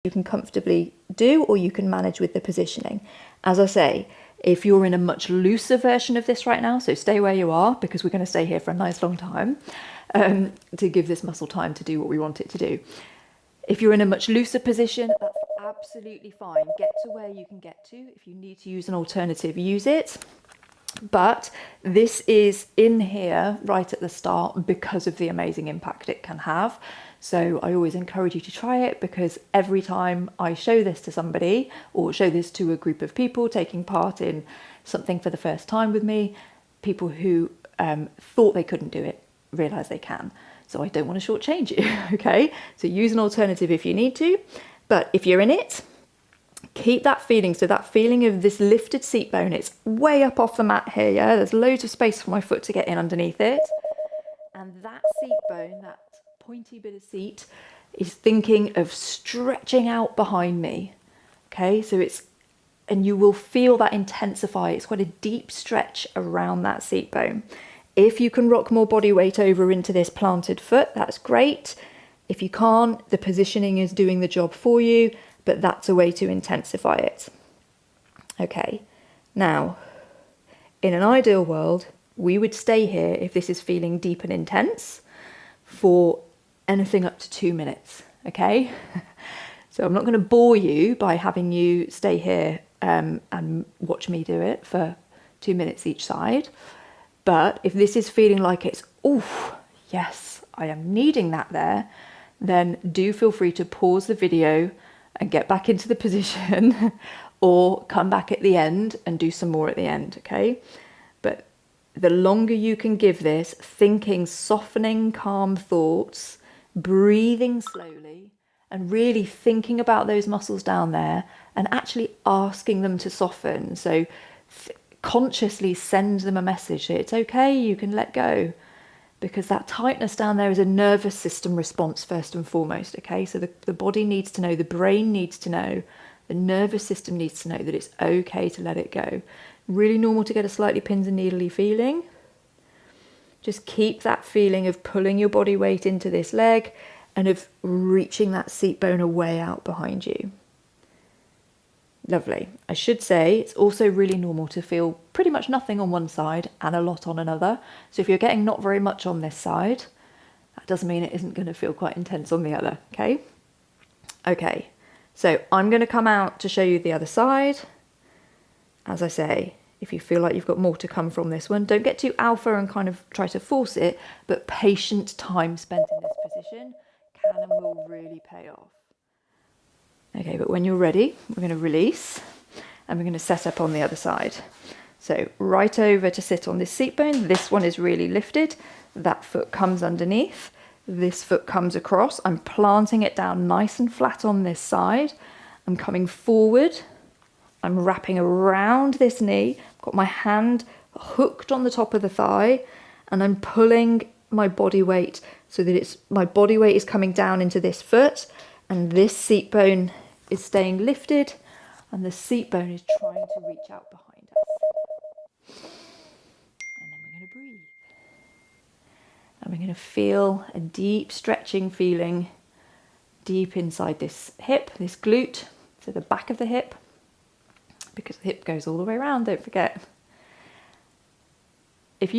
you can comfortably do, or you can manage with the positioning. As I say, if you're in a much looser version of this right now, so stay where you are, because we're going to stay here for a nice long time, to give this muscle time to do what we want it to do. If you're in a much looser position, that's absolutely fine. Get to where you can get to. If you need to use an alternative, use it. But this is in here right at the start because of the amazing impact it can have. So I always encourage you to try it, because every time I show this to somebody or show this to a group of people taking part in something for the first time with me, people who thought they couldn't do it realize they can. So I don't want to shortchange you, okay? So use an alternative if you need to, but if you're in it, keep that feeling. So that feeling of this lifted seat bone, it's way up off the mat here, yeah? There's loads of space for my foot to get in underneath it. And that seat bone, that pointy bit of seat, is thinking of stretching out behind me, okay? So it's, and you will feel that intensify. It's quite a deep stretch around that seat bone. If you can rock more body weight over into this planted foot, that's great. If you can't, the positioning is doing the job for you, but that's a way to intensify it. Okay, now, in an ideal world, we would stay here, if this is feeling deep and intense, for anything up to 2 minutes, okay? So I'm not going to bore you by having you stay here and watch me do it for 2 minutes each side. But if this is feeling like it's, oh, yes, I am needing that there, then do feel free to pause the video and get back into the position or come back at the end and do some more at the end, okay? But the longer you can give this, thinking, softening, calm thoughts, breathing slowly, and really thinking about those muscles down there and actually asking them to soften. So consciously send them a message that it's okay, you can let go, because that tightness down there is a nervous system response first and foremost, okay? So the body needs to know, the brain needs to know, the nervous system needs to know that it's okay to let it go. Really normal to get a slightly pins and needly feeling. Just keep that feeling of pulling your body weight into this leg and of reaching that seat bone away out behind you. Lovely. I should say it's also really normal to feel pretty much nothing on one side and a lot on another. So if you're getting not very much on this side, that doesn't mean it isn't going to feel quite intense on the other, okay? Okay, so I'm going to come out to show you the other side. As I say, if you feel like you've got more to come from this one, don't get too alpha and kind of try to force it, but patient time spent in this position can and will really pay off. Okay, but when you're ready, we're going to release and we're going to set up on the other side. So right over to sit on this seat bone. This one is really lifted. That foot comes underneath. This foot comes across. I'm planting it down nice and flat on this side. I'm coming forward. I'm wrapping around this knee. I've got my hand hooked on the top of the thigh and I'm pulling my body weight so that my body weight is coming down into this foot and this seat bone is staying lifted and the seat bone is trying to reach out behind us. And then we're going to breathe. And we're going to feel a deep stretching feeling deep inside this hip, this glute, so the back of the hip, because the hip goes all the way around, don't forget. If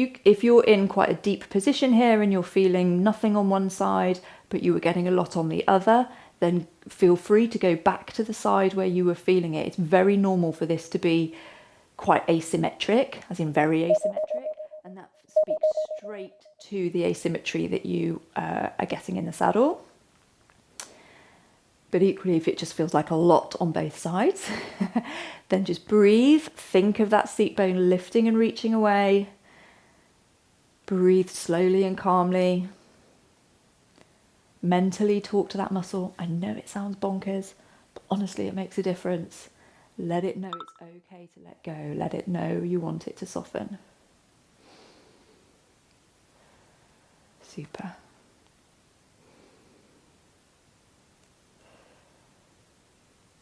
you're in quite a deep position here and you're feeling nothing on one side, but you were getting a lot on the other, then feel free to go back to the side where you were feeling it. It's very normal for this to be quite asymmetric, as in very asymmetric, and that speaks straight to the asymmetry that you are getting in the saddle. But equally, if it just feels like a lot on both sides, then just breathe, think of that seat bone lifting and reaching away. Breathe slowly and calmly. Mentally talk to that muscle. I know it sounds bonkers, but honestly it makes a difference. Let it know it's okay to let go. Let it know you want it to soften. Super.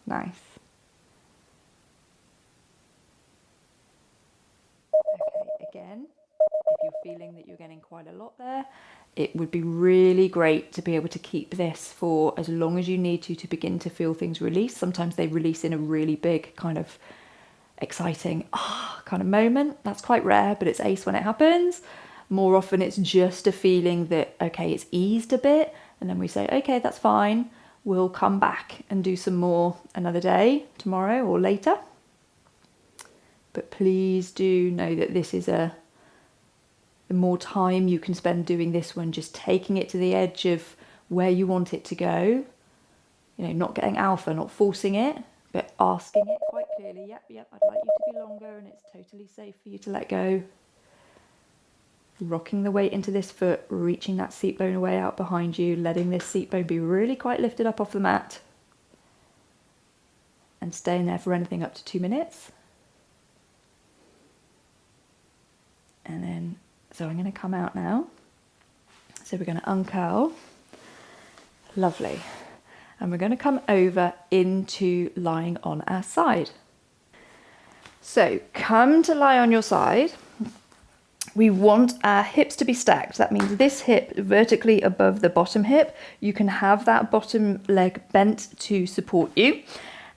Nice. Okay, again, if you're feeling that you're getting quite a lot there, it would be really great to be able to keep this for as long as you need to begin to feel things release. Sometimes they release in a really big kind of exciting kind of moment. That's quite rare, but it's ace when it happens. More often it's just a feeling that, okay, it's eased a bit, and then we say, okay, that's fine. We'll come back and do some more another day, tomorrow or later. But please do know that this is the more time you can spend doing this one, just taking it to the edge of where you want it to go, you know, not getting alpha, not forcing it, but asking it quite clearly, yep, I'd like you to be longer, and it's totally safe for you to let go. Rocking the weight into this foot, reaching that seat bone away out behind you, letting this seat bone be really quite lifted up off the mat, and staying there for anything up to 2 minutes. And then, so I'm going to come out now. So we're going to uncurl. Lovely. And we're going to come over into lying on our side. So come to lie on your side. We want our hips to be stacked. That means this hip vertically above the bottom hip. You can have that bottom leg bent to support you.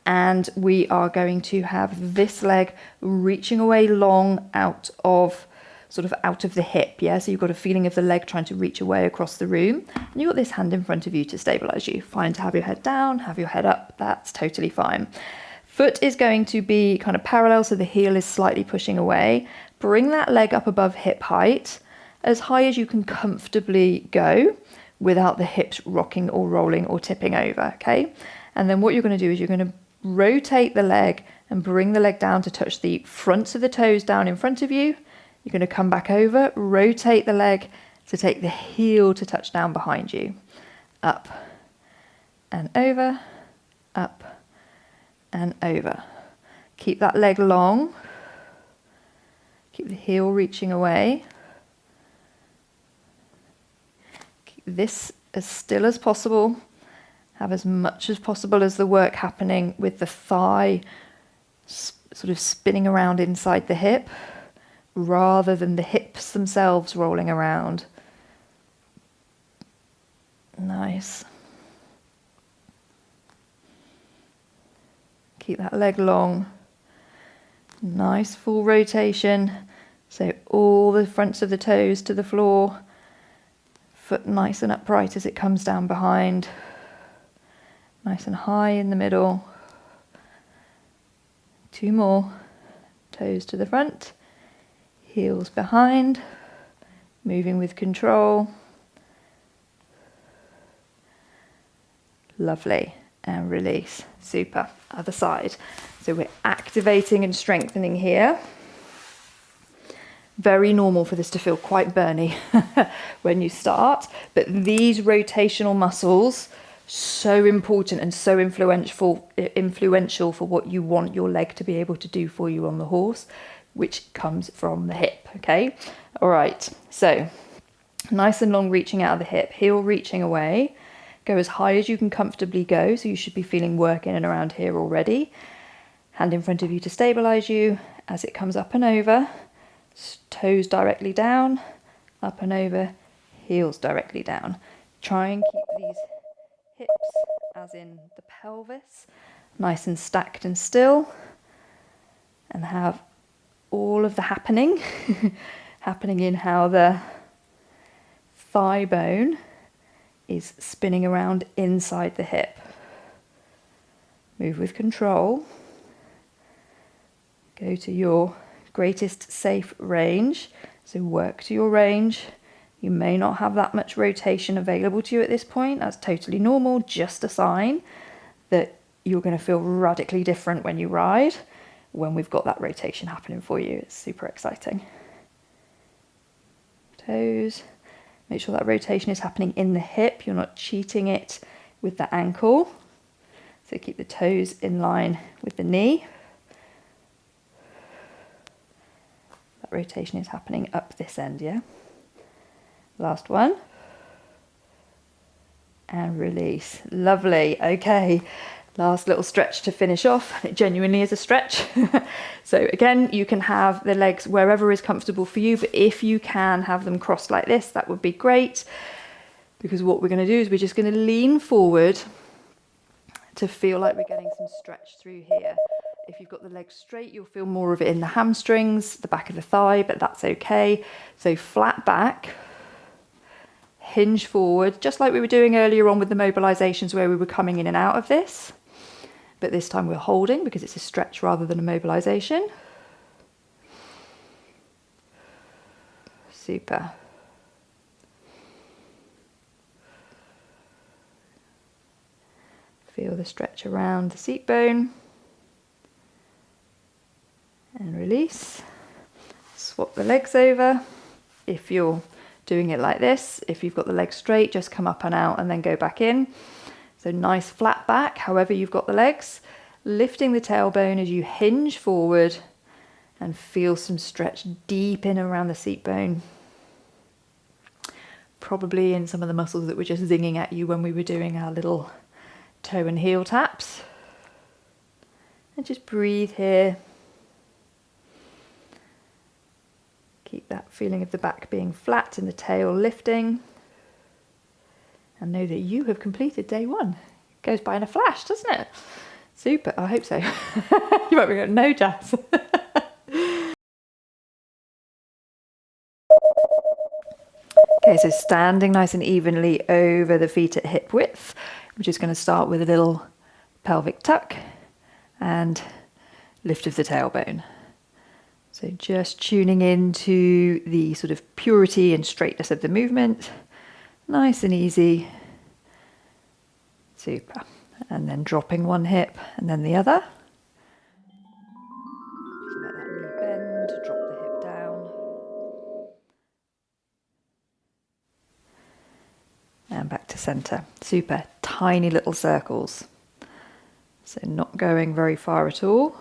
And we are going to have this leg reaching away long out of the hip, yeah? So you've got a feeling of the leg trying to reach away across the room. And you've got this hand in front of you to stabilize you. Fine to have your head down, have your head up, that's totally fine. Foot is going to be kind of parallel, so the heel is slightly pushing away. Bring that leg up above hip height, as high as you can comfortably go without the hips rocking or rolling or tipping over, okay? And then what you're going to do is you're going to rotate the leg and bring the leg down to touch the fronts of the toes down in front of you. You're going to come back over, rotate the leg to take the heel to touch down behind you. Up and over, up and over. Keep that leg long. Keep the heel reaching away. Keep this as still as possible. Have as much as possible as the work happening with the thigh sort of spinning around inside the hip, rather than the hips themselves rolling around. Nice. Keep that leg long. Nice full rotation. So all the fronts of the toes to the floor. Foot nice and upright as it comes down behind. Nice and high in the middle. 2 more. Toes to the front. Heels behind. Moving with control. Lovely. And release. Super. Other side. So we're activating and strengthening here. Very normal for this to feel quite burny when you start, but these rotational muscles, so important and so influential for what you want your leg to be able to do for you on the horse, which comes from the hip, okay? All right, so nice and long reaching out of the hip, heel reaching away, go as high as you can comfortably go, so you should be feeling work in and around here already. Hand in front of you to stabilize you as it comes up and over. Toes directly down, up and over, heels directly down. Try and keep these hips, as in the pelvis, nice and stacked and still, and have all of the happening in how the thigh bone is spinning around inside the hip. Move with control. Go to your greatest safe range. So work to your range. You may not have that much rotation available to you at this point. That's totally normal. Just a sign that you're going to feel radically different when you ride, when we've got that rotation happening for you. It's super exciting. Toes. Make sure that rotation is happening in the hip. You're not cheating it with the ankle. So keep the toes in line with the knee. That rotation is happening up this end, yeah? Last one. And release. Lovely. Okay, Last little stretch to finish off. It genuinely is a stretch. So again, you can have the legs wherever is comfortable for you, but if you can have them crossed like this, that would be great, because what we're going to do is we're just going to lean forward to feel like we're getting some stretch through here. If you've got the legs straight, you'll feel more of it in the hamstrings, the back of the thigh, but that's okay. So flat back, hinge forward, just like we were doing earlier on with the mobilizations where we were coming in and out of this. But this time we're holding because it's a stretch rather than a mobilization. Super. Feel the stretch around the seat bone. And release. Swap the legs over. If you're doing it like this, if you've got the legs straight, just come up and out and then go back in. So nice flat back, however you've got the legs. Lifting the tailbone as you hinge forward and feel some stretch deep in around the seat bone. Probably in some of the muscles that were just zinging at you when we were doing our little toe and heel taps. And just breathe here. Keep that feeling of the back being flat and the tail lifting. And know that you have completed day one. It goes by in a flash, doesn't it? Super, I hope so. You might be going, no, Jazz. Okay, so standing nice and evenly over the feet at hip width. We're just going to start with a little pelvic tuck and lift of the tailbone. So just tuning into the sort of purity and straightness of the movement. Nice and easy. Super. And then dropping one hip and then the other. Just let that knee bend, drop the hip down. And back to center. Super. Tiny little circles. So not going very far at all.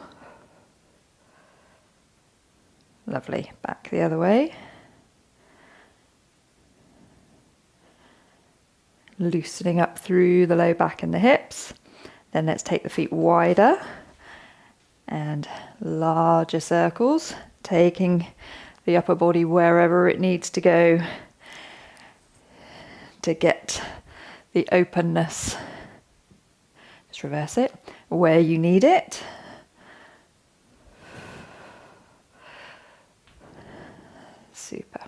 Lovely. Back the other way. Loosening up through the low back and the hips. Then let's take the feet wider and larger circles, taking the upper body wherever it needs to go to get the openness. Just reverse it where you need it. Super.